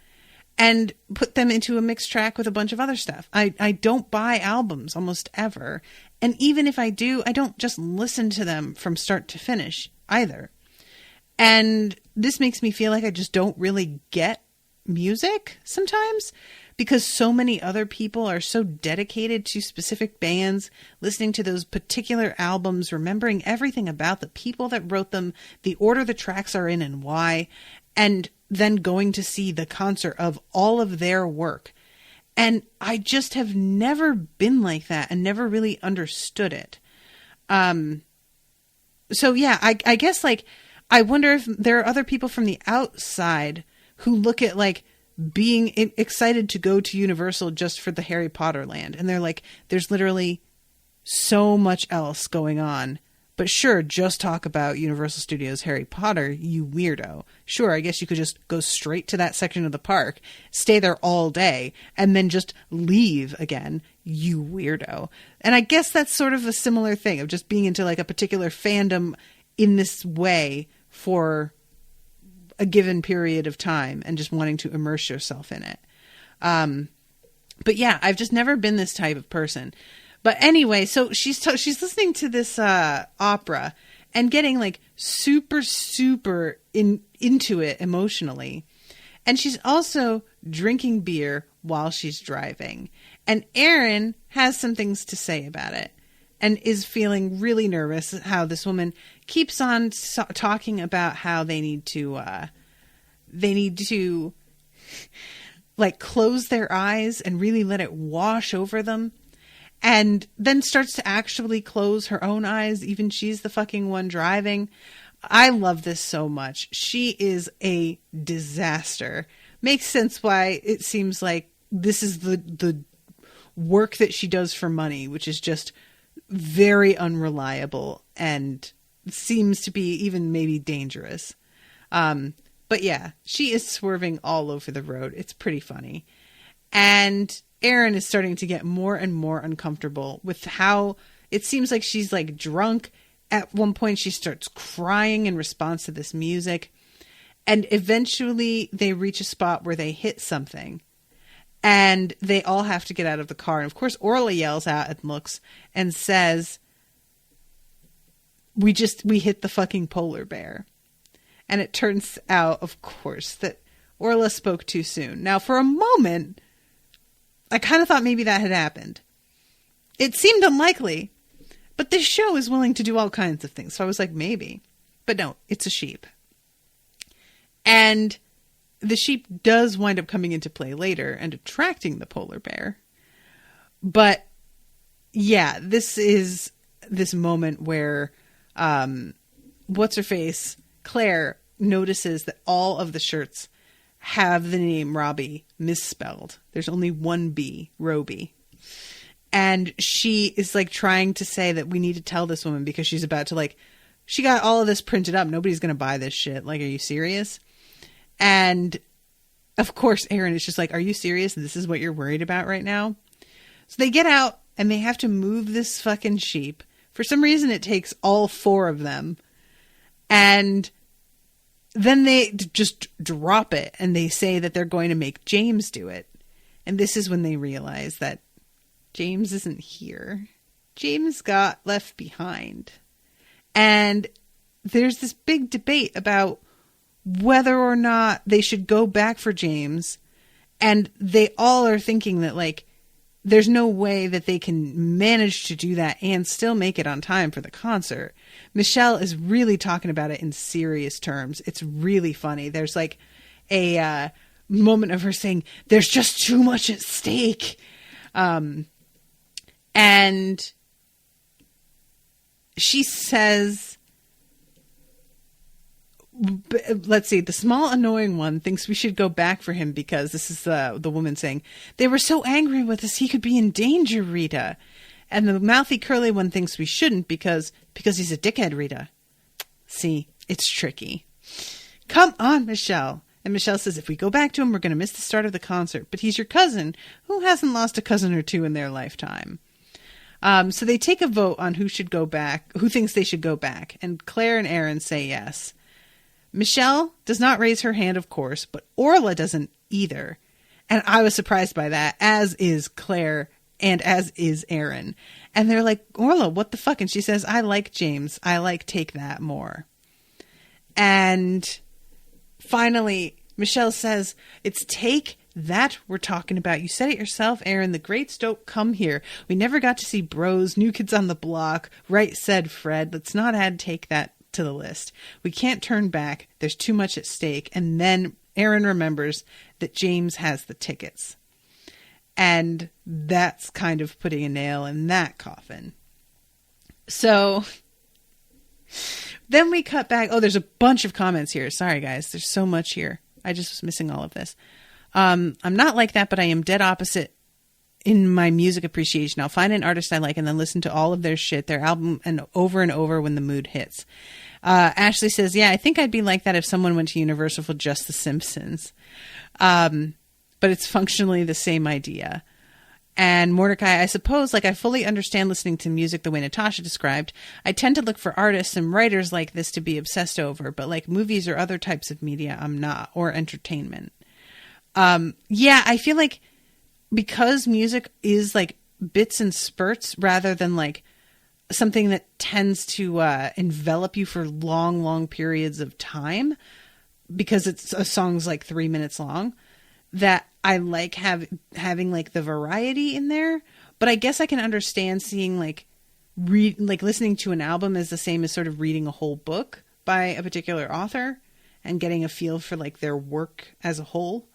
and put them into a mixed track with a bunch of other stuff. I don't buy albums almost ever. And even if I do, I don't just listen to them from start to finish either. And this makes me feel like I just don't really get music sometimes, because so many other people are so dedicated to specific bands, listening to those particular albums, remembering everything about the people that wrote them, the order the tracks are in and why, and then going to see the concert of all of their work. And I just have never been like that and never really understood it. So yeah, I guess like, I wonder if there are other people from the outside who look at like being excited to go to Universal just for the Harry Potter land. And they're like, there's literally so much else going on. But sure, just talk about Universal Studios Harry Potter, you weirdo. Sure, I guess you could just go straight to that section of the park, stay there all day, and then just leave again, you weirdo. And I guess that's sort of a similar thing of just being into like a particular fandom in this way for a given period of time and just wanting to immerse yourself in it. But yeah, I've just never been this type of person. But anyway, so she's listening to this opera and getting like super into it emotionally. And she's also drinking beer while she's driving. And Aaron has some things to say about it and is feeling really nervous how this woman keeps on talking about how they need to like close their eyes and really let it wash over them. And then starts to actually close her own eyes. Even she's the fucking one driving. I love this so much. She is a disaster. Makes sense why it seems like this is the work that she does for money, which is just very unreliable and seems to be even maybe dangerous. But yeah, she is swerving all over the road. It's pretty funny. And Aaron is starting to get more and more uncomfortable with how it seems like she's like drunk. At one point she starts crying in response to this music. And eventually they reach a spot where they hit something. And they all have to get out of the car. And of course Orla yells out and looks and says, we hit the fucking polar bear. And it turns out, of course, that Orla spoke too soon. Now for a moment, I kind of thought maybe that had happened. It seemed unlikely, but this show is willing to do all kinds of things. So I was like, maybe. But no, it's a sheep. And the sheep does wind up coming into play later and attracting the polar bear. But yeah, this is this moment where what's-her-face, Claire, notices that all of the shirts have the name Robbie misspelled. There's only one B, Roby. And she is like trying to say that we need to tell this woman because she's about to like, she got all of this printed up. Nobody's going to buy this shit. Like, are you serious? And of course, Aaron is just like, are you serious? This is what you're worried about right now? So they get out and they have to move this fucking sheep. For some reason, it takes all four of them. And then they just drop it and they say that they're going to make James do it. And this is when they realize that James isn't here. James got left behind. And there's this big debate about whether or not they should go back for James. And they all are thinking that, like, there's no way that they can manage to do that and still make it on time for the concert. Michelle is really talking about it in serious terms. It's really funny. There's like a moment of her saying, there's just too much at stake. And she says, let's see, the small annoying one thinks we should go back for him because this is the woman saying, they were so angry with us, he could be in danger, Rita. And the mouthy curly one thinks we shouldn't because he's a dickhead, Rita. See, it's tricky. Come on, Michelle. And Michelle says, if we go back to him, we're going to miss the start of the concert. But he's your cousin. Who hasn't lost a cousin or two in their lifetime? So they take a vote on who should go back, who thinks they should go back. And Claire and Aaron say yes. Michelle does not raise her hand, of course, but Orla doesn't either. And I was surprised by that, as is Claire and as is Aaron. And they're like, Orla, what the fuck? And she says, I like James. I like Take That more. And finally, Michelle says, it's Take That we're talking about. You said it yourself, Aaron. The greats don't come here. We never got to see Bros, New Kids on the Block. Right, said Fred. Let's not add Take That to the list. We can't turn back. There's too much at stake. And then Aaron remembers that James has the tickets. And that's kind of putting a nail in that coffin. So then we cut back. Oh, there's a bunch of comments here. Sorry, guys. There's so much here. I just was missing all of this. I'm not like that, but I am dead opposite in my music appreciation. I'll find an artist I like and then listen to all of their shit, their album, and over when the mood hits. Ashleigh says, yeah, I think I'd be like that if someone went to Universal for just The Simpsons. But it's functionally the same idea. And Mordecai, I suppose, like I fully understand listening to music the way Natasha described. I tend to look for artists and writers like this to be obsessed over, but like movies or other types of media, I'm not, or entertainment. Yeah, I feel like because music is like bits and spurts rather than like something that tends to envelop you for long periods of time, because it's a song's like 3 minutes long, that I like having like the variety in there. But I guess I can understand seeing like listening to an album is the same as sort of reading a whole book by a particular author and getting a feel for like their work as a whole.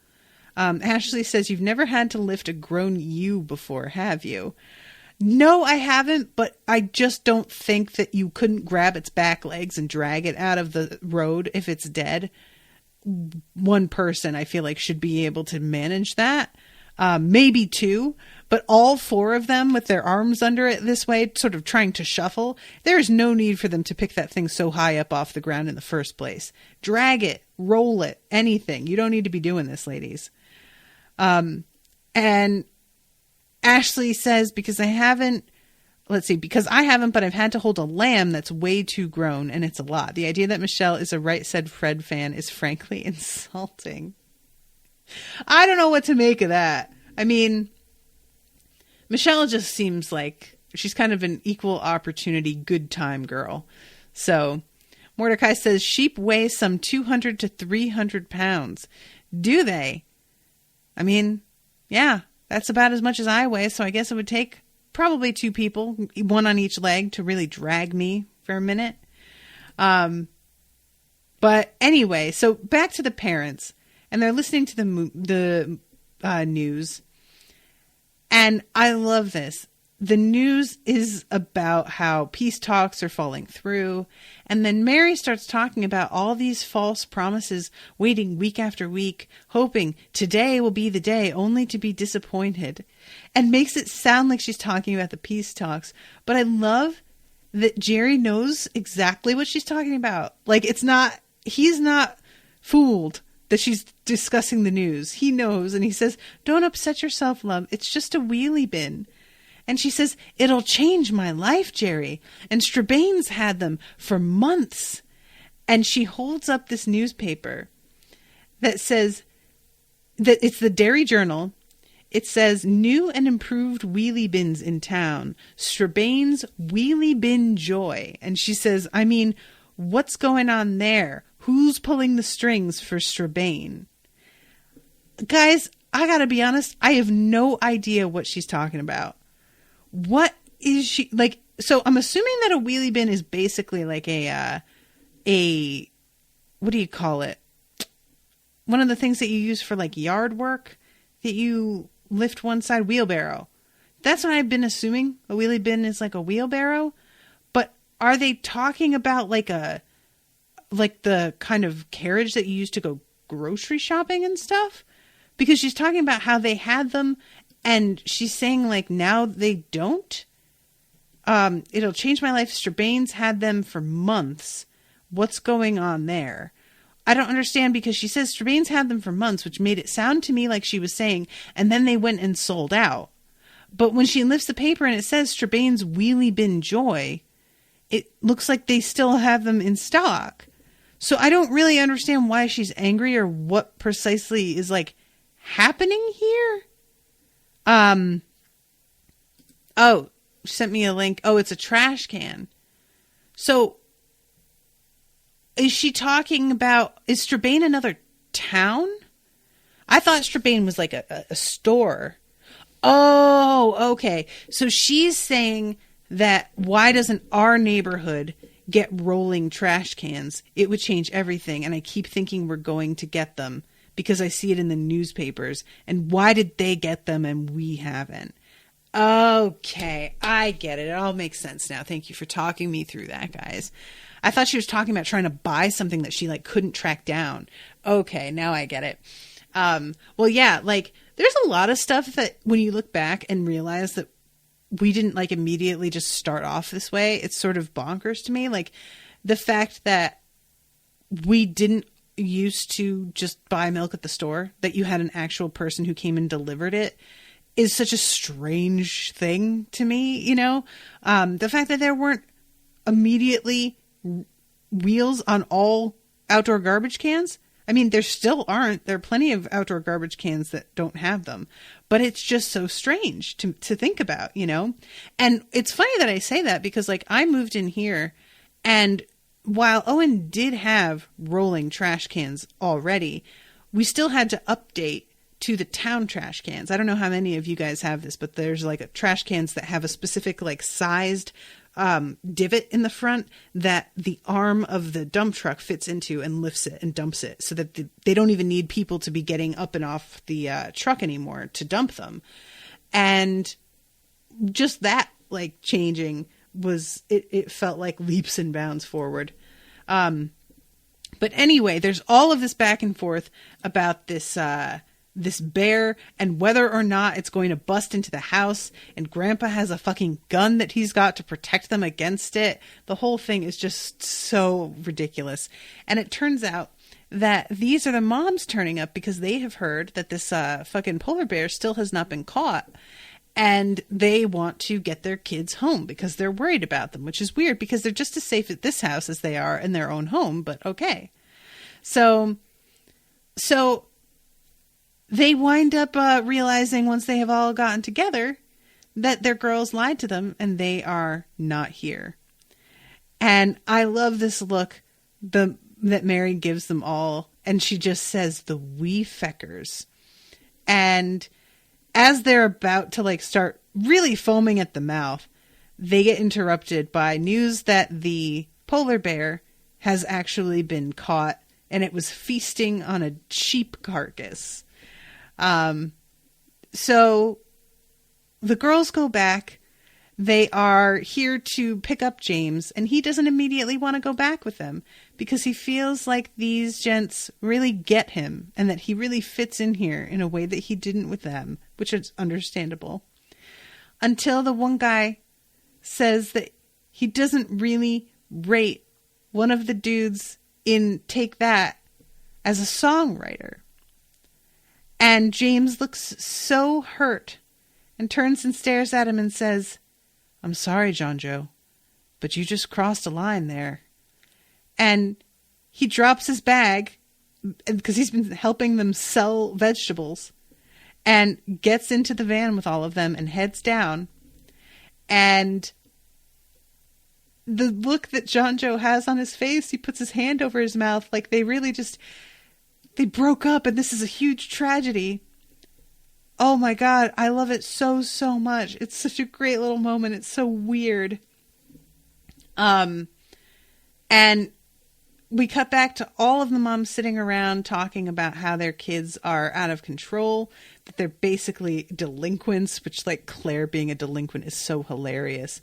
Ashleigh says, you've never had to lift a grown ewe before, have you? No, I haven't, but I just don't think that you couldn't grab its back legs and drag it out of the road if it's dead. One person, I feel like, should be able to manage that. Maybe two, but all four of them with their arms under it this way, sort of trying to shuffle, there is no need for them to pick that thing so high up off the ground in the first place. Drag it, roll it, anything. You don't need to be doing this, ladies. And Ashleigh says, because I haven't, but I've had to hold a lamb that's way too grown, and it's a lot. The idea that Michelle is a Right Said Fred fan is frankly insulting. I don't know what to make of that. I mean, Michelle just seems like she's kind of an equal opportunity, good time girl. So Mordecai says sheep weigh some 200 to 300 pounds. Do they? I mean, yeah, that's about as much as I weigh. So I guess it would take probably two people, one on each leg, to really drag me for a minute. But anyway, so back to the parents, and they're listening to the news. And I love this. The news is about how peace talks are falling through. And then Mary starts talking about all these false promises, waiting week after week, hoping today will be the day, only to be disappointed. And makes it sound like she's talking about the peace talks. But I love that Gerry knows exactly what she's talking about. Like, he's not fooled that she's discussing the news. He knows, and he says, don't upset yourself, love. It's just a wheelie bin. And she says, it'll change my life, Gerry. And Strabane's had them for months. And she holds up this newspaper that says that it's the Derry Journal. It says, new and improved wheelie bins in town. Strabane's Wheelie Bin Joy. And she says, I mean, what's going on there? Who's pulling the strings for Strabane? Guys, I gotta be honest, I have no idea what she's talking about. What is she, like, so I'm assuming that a wheelie bin is basically like a, what do you call it? One of the things that you use for like yard work that you lift one side, wheelbarrow. That's what I've been assuming. A wheelie bin is like a wheelbarrow. But are they talking about like the kind of carriage that you use to go grocery shopping and stuff? Because she's talking about how they had them and she's saying like now they don't. It'll change my life. Strabane's had them for months. What's going on there? I don't understand because she says Strabane's had them for months, which made it sound to me like she was saying, and then they went and sold out. But when she lifts the paper and it says Strabane's Wheelie Bin Joy, it looks like they still have them in stock. So I don't really understand why she's angry or what precisely is like happening here. Oh, she sent me a link. Oh, it's a trash can. So is she talking about, is Strabane another town? I thought Strabane was like a store. Oh, okay. So she's saying that why doesn't our neighborhood get rolling trash cans? It would change everything. And I keep thinking we're going to get them because I see it in the newspapers. And why did they get them and we haven't? Okay, I get it. It all makes sense now. Thank you for talking me through that, guys. I thought she was talking about trying to buy something that she like couldn't track down. Okay, now I get it. Well, yeah, like there's a lot of stuff that when you look back and realize that we didn't like immediately just start off this way, it's sort of bonkers to me. Like the fact that we didn't used to just buy milk at the store, that you had an actual person who came and delivered it is such a strange thing to me, you know? The fact that there weren't immediately wheels on all outdoor garbage cans. I mean, there still aren't. There are plenty of outdoor garbage cans that don't have them. But it's just so strange to think about, you know? And it's funny that I say that because, like, I moved in here and while Owen did have rolling trash cans already, we still had to update to the town trash cans. I don't know how many of you guys have this, but there's like a trash cans that have a specific like sized divot in the front that the arm of the dump truck fits into and lifts it and dumps it so that they don't even need people to be getting up and off the truck anymore to dump them. And just that like changing was, it felt like leaps and bounds forward. But anyway, there's all of this back and forth about this bear and whether or not it's going to bust into the house, and Grandpa has a fucking gun that he's got to protect them against it. The whole thing is just so ridiculous. And it turns out that these are the moms turning up because they have heard that this fucking polar bear still has not been caught. And they want to get their kids home because they're worried about them, which is weird because they're just as safe at this house as they are in their own home. But okay. So they wind up realizing once they have all gotten together that their girls lied to them and they are not here. And I love this look that Mary gives them all. And she just says, the wee feckers. And as they're about to like start really foaming at the mouth, they get interrupted by news that the polar bear has actually been caught and it was feasting on a sheep carcass. So the girls go back. They are here to pick up James, and he doesn't immediately want to go back with them because he feels like these gents really get him and that he really fits in here in a way that he didn't with them, which is understandable. Until the one guy says that he doesn't really rate one of the dudes in Take That as a songwriter. And James looks so hurt and turns and stares at him and says, I'm sorry, John Joe, but you just crossed a line there. And he drops his bag because he's been helping them sell vegetables and gets into the van with all of them and heads down. And the look that John Joe has on his face, he puts his hand over his mouth like they really just, they broke up and this is a huge tragedy. Oh my God, I love it so, so much. It's such a great little moment. It's so weird. And we cut back to all of the moms sitting around talking about how their kids are out of control, that they're basically delinquents, which, like, Claire being a delinquent is so hilarious.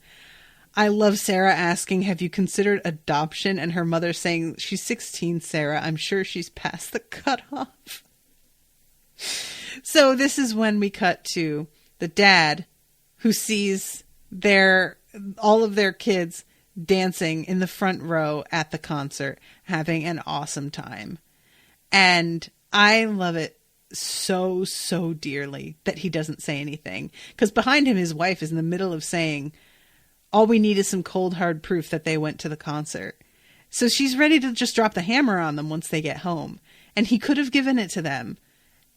I love Sarah asking, have you considered adoption? And her mother saying, she's 16, Sarah. I'm sure she's past the cutoff. So this is when we cut to the dad who sees all of their kids dancing in the front row at the concert, having an awesome time. And I love it so, so dearly that he doesn't say anything. Because behind him, his wife is in the middle of saying, all we need is some cold, hard proof that they went to the concert. So she's ready to just drop the hammer on them once they get home. And he could have given it to them.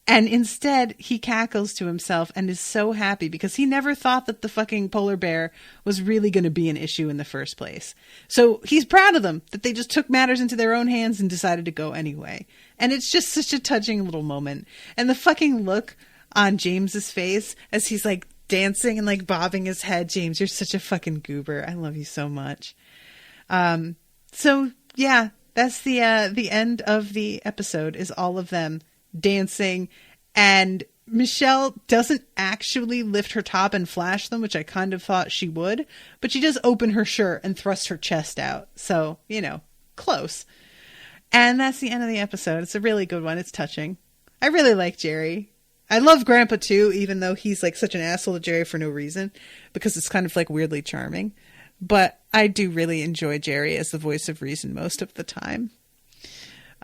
And instead, he cackles to himself and is so happy because he never thought that the fucking polar bear was really going to be an issue in the first place. So he's proud of them that they just took matters into their own hands and decided to go anyway. And it's just such a touching little moment. And the fucking look on James's face as he's like dancing and like bobbing his head. James, you're such a fucking goober. I love you so much. So yeah, that's the end of the episode, is all of them dancing, and Michelle doesn't actually lift her top and flash them, which I kind of thought she would, but she does open her shirt and thrust her chest out. So, close. And that's the end of the episode. It's a really good one. It's touching. I really like Gerry. I love Grandpa too, even though he's like such an asshole to Gerry for no reason, because it's kind of like weirdly charming. But I do really enjoy Gerry as the voice of reason most of the time.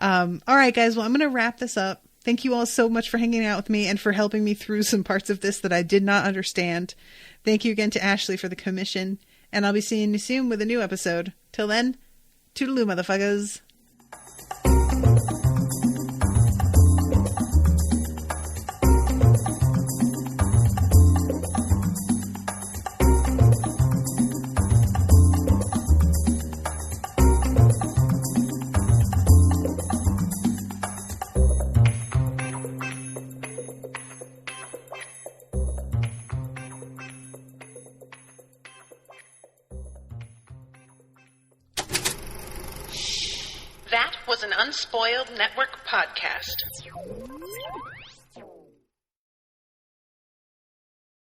All right, guys. Well, I'm going to wrap this up. Thank you all so much for hanging out with me and for helping me through some parts of this that I did not understand. Thank you again to Ashleigh for the commission, and I'll be seeing you soon with a new episode. Till then, toodaloo, motherfuckers. That was an Unspoiled Network podcast.